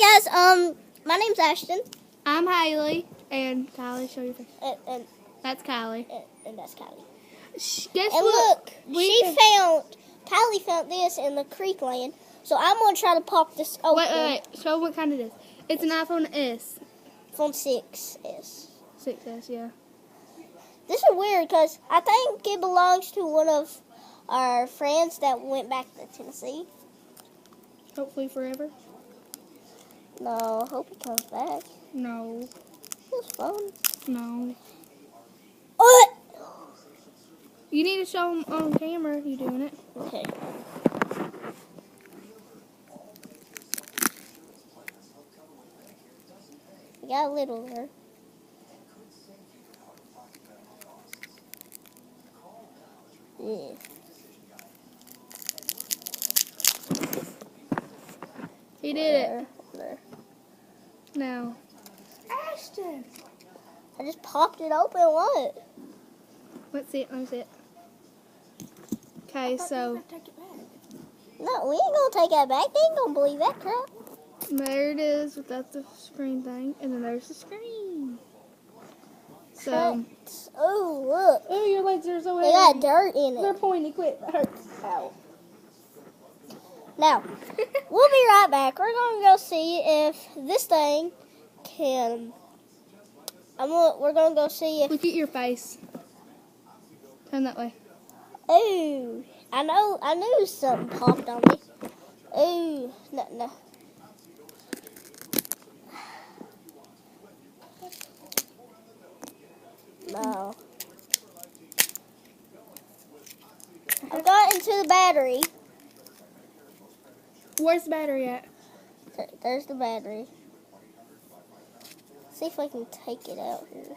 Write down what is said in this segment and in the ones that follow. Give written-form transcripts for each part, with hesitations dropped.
Hi guys, my name's Ashton. I'm Haley, and Kylie, show your face. And That's Kylie. that's Kylie. Guess And what? look, Kylie found this in the creek land. So I'm gonna try to pop this open. Wait. Show what kind it is. It's an iPhone S. iPhone 6s. 6S, yeah. This is weird because I think it belongs to one of our friends that went back to Tennessee. Hopefully forever. No, I hope he comes back. No. It was fun. No. What? You need to show them on camera you doing it. Okay. We got a little there. Yeah. He did it. There. Now. Ashton! I just popped it open. What? Let's see it. Let me see it. Okay, so No, we ain't gonna take that back. They ain't gonna believe that crap. there it is without the screen thing, and then there's the screen. So. Oh, look. Oh, your legs are so heavy. They got dirt in They're it. pointy. Quit. That hurts. Ow. Now, we'll be right back. We're gonna go see if this thing can. We're gonna go see if. Look at your face. Turn that way. Oh, I knew something popped on me. Oh, no. No. I've got into the battery. Where's the battery at? There's the battery. See if I can take it out here.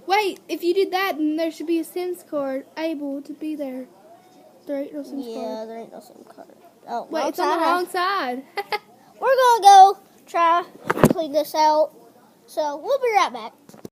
Wait, if you did that, then there should be a SIMS card able to be there. There ain't no SIMS Yeah, card. there ain't no SIM card. Oh, Wait, it's on the wrong side. We're gonna go try to clean this out. So we'll be right back.